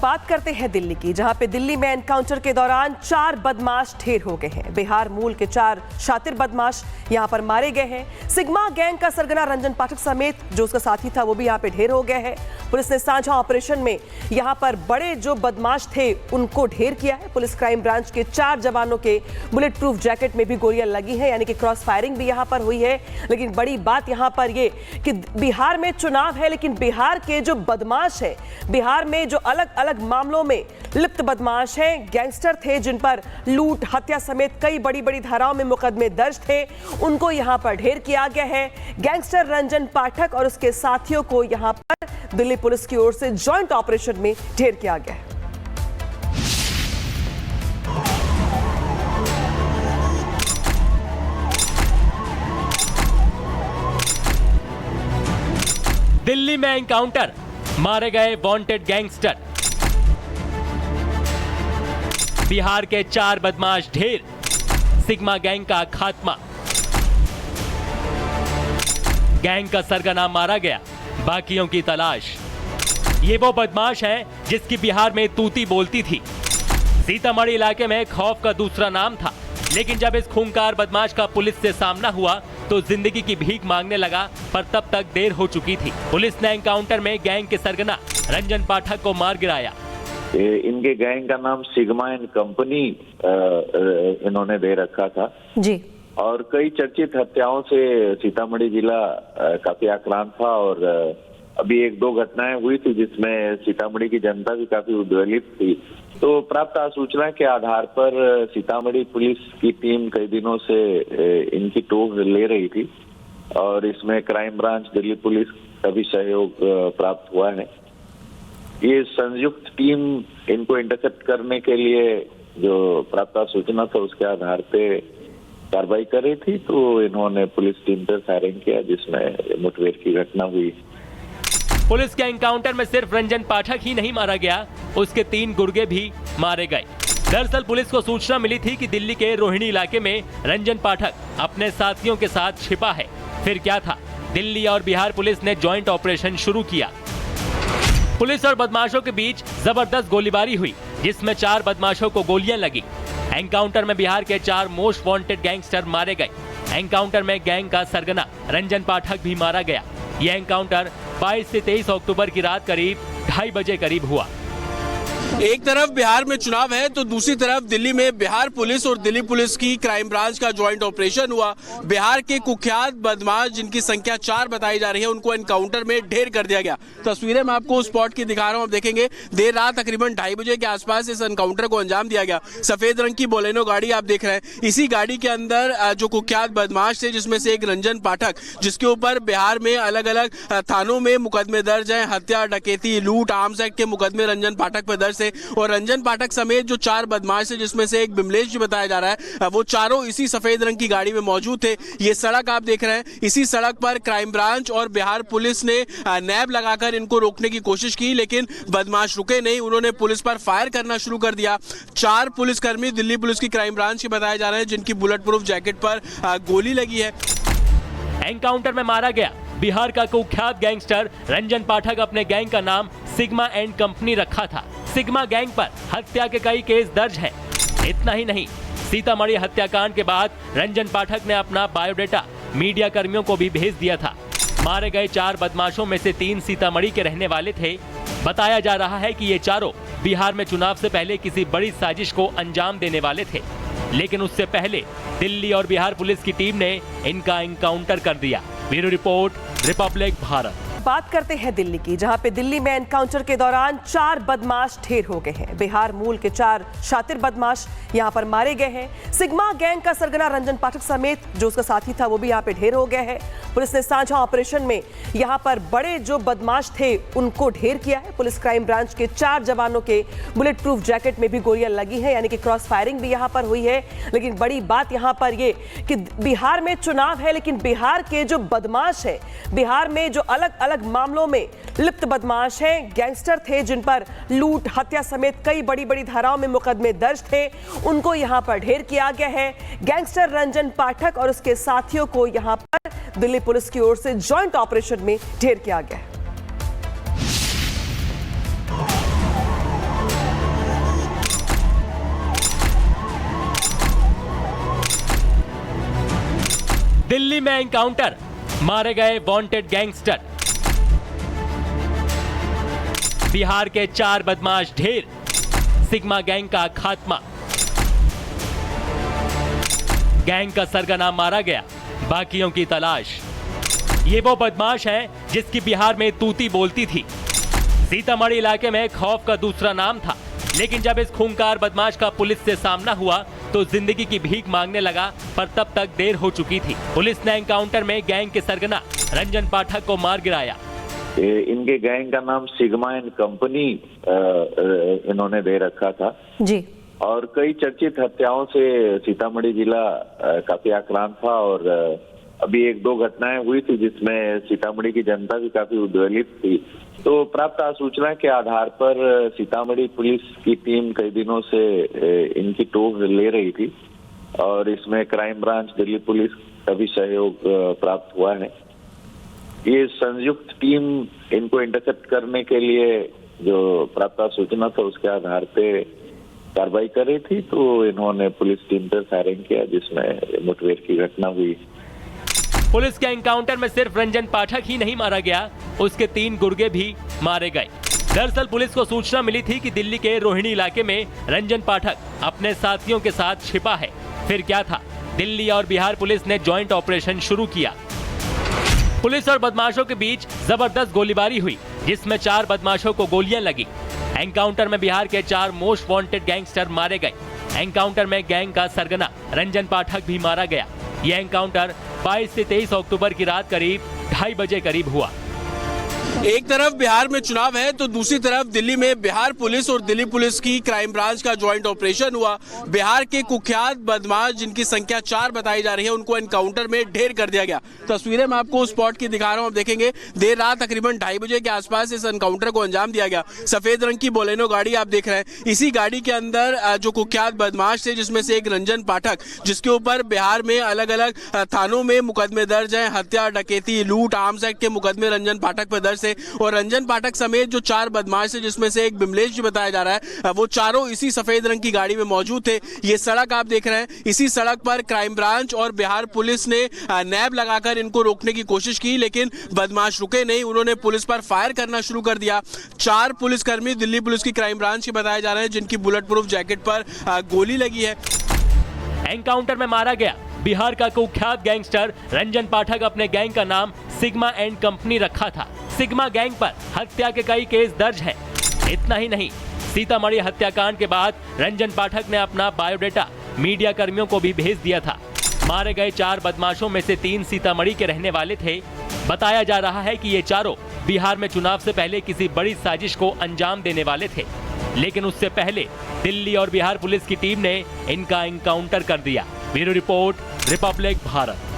बात करते हैं दिल्ली की, जहां पे दिल्ली में एनकाउंटर के दौरान 4 बदमाश ढेर हो गए हैं। बिहार मूल के 4 शातिर बदमाश यहां पर मारे गए हैं। सिग्मा गैंग का सरगना रंजन पाठक समेत जो उसका साथी था वो भी यहां पे ढेर हो गया है। पुलिस ने साझा ऑपरेशन में यहां पर बड़े जो बदमाश थे उनको ढेर किया है। पुलिस क्राइम ब्रांच के 4 जवानों के बुलेट प्रूफ जैकेट में भी गोलियां लगी हैं, यानी कि क्रॉस फायरिंग भी यहां पर हुई है। लेकिन बड़ी बात यहां पर ये कि बिहार में चुनाव है, लेकिन बिहार के जो बदमाश है, बिहार में जो अलग अलग मामलों में लिप्त बदमाश हैं, गैंगस्टर थे जिन पर लूट, हत्या समेत कई बड़ी बड़ी धाराओं में मुकदमे दर्ज थे, उनको यहां पर ढेर किया गया है। गैंगस्टर रंजन पाठक और उसके साथियों को यहां पर दिल्ली पुलिस की ओर से जॉइंट ऑपरेशन में ढेर किया गया है। दिल्ली में एनकाउंटर, मारे गए वांटेड गैंगस्टर। बिहार के 4 बदमाश ढेर, सिग्मा गैंग का खात्मा। गैंग का सरगना मारा गया, बाकियों की तलाश। ये वो बदमाश हैं जिसकी बिहार में तूती बोलती थी। सीतामढ़ी इलाके में खौफ का दूसरा नाम था, लेकिन जब इस खूंखार बदमाश का पुलिस से सामना हुआ तो जिंदगी की भीख मांगने लगा, पर तब तक देर हो चुकी थी। पुलिस ने एनकाउंटर में गैंग के सरगना रंजन पाठक को मार गिराया। इनके गैंग का नाम सिग्मा एंड कंपनी इन्होंने दे रखा था जी। और कई चर्चित हत्याओं से सीतामढ़ी जिला काफी आक्रांत था। और अभी 1-2 घटनाएं हुई थी जिसमें सीतामढ़ी की जनता भी काफी उद्वेलित थी। तो प्राप्त सूचना के आधार पर सीतामढ़ी पुलिस की टीम कई दिनों से इनकी टोह ले रही थी और इसमें क्राइम ब्रांच, दिल्ली पुलिस का भी सहयोग प्राप्त हुआ है। ये संयुक्त टीम इनको इंटरसेप्ट करने के लिए जो प्राप्त सूचना था उसके आधार पे कार्रवाई कर रही थी, तो इन्होंने पुलिस टीम पर फायरिंग किया जिसमें मुठभेड़ की घटना हुई। पुलिस के एनकाउंटर में सिर्फ रंजन पाठक ही नहीं मारा गया, उसके 3 गुर्गे भी मारे गए। दरअसल पुलिस को सूचना मिली थी कि दिल्ली के रोहिणी इलाके में रंजन पाठक अपने साथियों के साथ छिपा है। फिर क्या था, दिल्ली और बिहार पुलिस ने जॉइंट ऑपरेशन शुरू किया। पुलिस और बदमाशों के बीच जबरदस्त गोलीबारी हुई, जिसमें 4 बदमाशों को गोलियां लगी। एनकाउंटर में बिहार के 4 मोस्ट वांटेड गैंगस्टर मारे गए। एनकाउंटर में गैंग का सरगना रंजन पाठक भी मारा गया। यह एनकाउंटर 22 से 23 अक्टूबर की रात करीब 2:30 बजे करीब हुआ। एक तरफ बिहार में चुनाव है तो दूसरी तरफ दिल्ली में बिहार पुलिस और दिल्ली पुलिस की क्राइम ब्रांच का जॉइंट ऑपरेशन हुआ। बिहार के कुख्यात बदमाश जिनकी संख्या 4 बताई जा रही है, उनको एनकाउंटर में ढेर कर दिया गया। तस्वीरें मैं आपको स्पॉट की दिखा रहा हूं, आप देखेंगे देर रात तकरीबन 2:30 बजे के आसपास इस एनकाउंटर को अंजाम दिया गया। सफेद रंग की बोलेनो गाड़ी आप देख रहे हैं, इसी गाड़ी के अंदर जो कुख्यात बदमाश थे, जिसमें से एक रंजन पाठक, जिसके ऊपर बिहार में अलग अलग थानों में मुकदमे दर्ज है, हत्या, डकैती, लूट, आर्म्स एक्ट के मुकदमे रंजन पाठक पर दर्ज है। और रंजन पाठक समेत जो 4 बदमाश है, जिसमें से एक बिमलेश जी बताया जा रहा है, वो चारों इसी सफेद रंग की गाड़ी में मौजूद थे। ये सड़क आप देख रहे हैं, इसी सड़क पर क्राइम ब्रांच और बिहार पुलिस ने नैब लगाकर इनको रोकने की कोशिश की, लेकिन बदमाश रुके नहीं। उन्होंने पुलिस पर फायर करना शुरू कर दिया। 4 पुलिसकर्मी दिल्ली पुलिस की क्राइम ब्रांच के बताए जा रहे हैं, जिनकी बुलेट प्रूफ जैकेट पर गोली लगी है। एनकाउंटर में मारा गया बिहार का कुख्यात गैंगस्टर रंजन पाठक। अपने गैंग का नाम सिग्मा एंड कंपनी रखा था। सिग्मा गैंग पर हत्या के कई केस दर्ज हैं। इतना ही नहीं, सीतामढ़ी हत्याकांड के बाद रंजन पाठक ने अपना बायोडेटा मीडिया कर्मियों को भी भेज दिया था। मारे गए 4 बदमाशों में से 3 सीतामढ़ी के रहने वाले थे। बताया जा रहा है कि ये चारों बिहार में चुनाव से पहले किसी बड़ी साजिश को अंजाम देने वाले थे, लेकिन उससे पहले दिल्ली और बिहार पुलिस की टीम ने इनका एनकाउंटर कर दिया। Bureau report, Republic Bharat. बात करते हैं दिल्ली की, जहां पे दिल्ली में एनकाउंटर के दौरान 4 बदमाश ढेर हो गए हैं। बिहार मूल के 4 शातिर बदमाश यहां पर मारे गए हैं। सिग्मा गैंग का सरगना रंजन पाठक समेत जो उसका साथी था वो भी यहां पे ढेर हो गया है। पुलिस ने साझा ऑपरेशन में यहां पर बड़े जो बदमाश थे उनको ढेर किया है। पुलिस क्राइम ब्रांच के 4 जवानों के बुलेट प्रूफ जैकेट में भी गोलियां लगी हैं, यानी कि क्रॉस फायरिंग भी यहां पर हुई है। लेकिन बड़ी बात यहां पर ये कि बिहार में चुनाव है, लेकिन बिहार के जो बदमाश है, बिहार में जो अलग अलग मामलों में लिप्त बदमाश हैं, गैंगस्टर थे जिन पर लूट, हत्या समेत कई बड़ी बड़ी धाराओं में मुकदमे दर्ज थे, उनको यहां पर ढेर किया गया है। गैंगस्टर रंजन पाठक और उसके साथियों को यहां पर दिल्ली पुलिस की ओर से जॉइंट ऑपरेशन में ढेर किया गया है। दिल्ली में एनकाउंटर, मारे गए वांटेड गैंगस्टर। बिहार के 4 बदमाश ढेर, सिग्मा गैंग का खात्मा। गैंग का सरगना मारा गया, बाकियों की तलाश। ये वो बदमाश है जिसकी बिहार में तूती बोलती थी। सीतामढ़ी इलाके में खौफ का दूसरा नाम था, लेकिन जब इस खूंखार बदमाश का पुलिस से सामना हुआ तो जिंदगी की भीख मांगने लगा, पर तब तक देर हो चुकी थी। पुलिस ने एनकाउंटर में गैंग के सरगना रंजन पाठक को मार गिराया। इनके गैंग का नाम सिग्मा एंड कंपनी इन्होंने दे रखा था जी। और कई चर्चित हत्याओं से सीतामढ़ी जिला काफी आक्रांत था। और अभी 1-2 घटनाएं हुई थी जिसमें सीतामढ़ी की जनता भी काफी उद्वेलित थी। तो प्राप्त सूचना के आधार पर सीतामढ़ी पुलिस की टीम कई दिनों से इनकी टोह ले रही थी और इसमें क्राइम ब्रांच, दिल्ली पुलिस का भी सहयोग प्राप्त हुआ है। ये संयुक्त टीम इनको इंटरसेप्ट करने के लिए जो प्राप्त सूचना था उसके आधार पे कार्रवाई कर रही थी, तो इन्होंने पुलिस टीम पर फायरिंग किया जिसमें मुठभेड़ की घटना हुई। पुलिस के एनकाउंटर में सिर्फ रंजन पाठक ही नहीं मारा गया, उसके 3 गुर्गे भी मारे गए। दरअसल पुलिस को सूचना मिली थी कि दिल्ली के रोहिणी इलाके में रंजन पाठक अपने साथियों के साथ छिपा है। फिर क्या था, दिल्ली और बिहार पुलिस ने जॉइंट ऑपरेशन शुरू किया। पुलिस और बदमाशों के बीच जबरदस्त गोलीबारी हुई, जिसमें 4 बदमाशों को गोलियां लगी। एनकाउंटर में बिहार के 4 मोस्ट वांटेड गैंगस्टर मारे गए। एनकाउंटर में गैंग का सरगना रंजन पाठक भी मारा गया। यह एनकाउंटर 22 से 23 अक्टूबर की रात करीब 2:30 बजे करीब हुआ। एक तरफ बिहार में चुनाव है तो दूसरी तरफ दिल्ली में बिहार पुलिस और दिल्ली पुलिस की क्राइम ब्रांच का ज्वाइंट ऑपरेशन हुआ। बिहार के कुख्यात बदमाश जिनकी संख्या 4 बताई जा रही है, उनको एनकाउंटर में ढेर कर दिया गया। तस्वीरें मैं आपको स्पॉट की दिखा रहा हूं, आप देखेंगे देर रात तकरीबन 2:30 बजे के आसपास इस एनकाउंटर को अंजाम दिया गया। सफेद रंग की बोलेनो गाड़ी आप देख रहे हैं, इसी गाड़ी के अंदर जो कुख्यात बदमाश थे, जिसमें से एक रंजन पाठक, जिसके ऊपर बिहार में अलग अलग थानों में मुकदमे दर्ज है, हत्या, डकैती, लूट, आर्म्स एक्ट के मुकदमे रंजन पाठक पर दर्ज है। और रंजन पाठक समेत जो 4 बदमाश है, जिसमें से एक बिमलेश जी बताया जा रहा है, वो चारों इसी सफेद रंग की गाड़ी में मौजूद थे। ये सड़क आप देख रहे हैं, इसी सड़क पर क्राइम ब्रांच और बिहार पुलिस ने नैब लगाकर इनको रोकने की कोशिश की, लेकिन बदमाश रुके नहीं। उन्होंने पुलिस पर फायर करना शुरू कर दिया। 4 पुलिसकर्मी दिल्ली पुलिस की क्राइम ब्रांच के बताए जा रहे हैं, जिनकी बुलेट प्रूफ जैकेट पर गोली लगी है। एनकाउंटर में मारा गया बिहार का कुख्यात गैंगस्टर रंजन पाठक। अपने गैंग का नाम सिग्मा एंड कंपनी रखा था। सिग्मा गैंग पर हत्या के कई केस दर्ज हैं। इतना ही नहीं, सीतामढ़ी हत्याकांड के बाद रंजन पाठक ने अपना बायोडेटा मीडिया कर्मियों को भी भेज दिया था। मारे गए 4 बदमाशों में से 3 सीतामढ़ी के रहने वाले थे। बताया जा रहा है कि ये चारों बिहार में चुनाव से पहले किसी बड़ी साजिश को अंजाम देने वाले थे, लेकिन उससे पहले दिल्ली और बिहार पुलिस की टीम ने इनका एनकाउंटर कर दिया। Bureau report, Republic Bharat.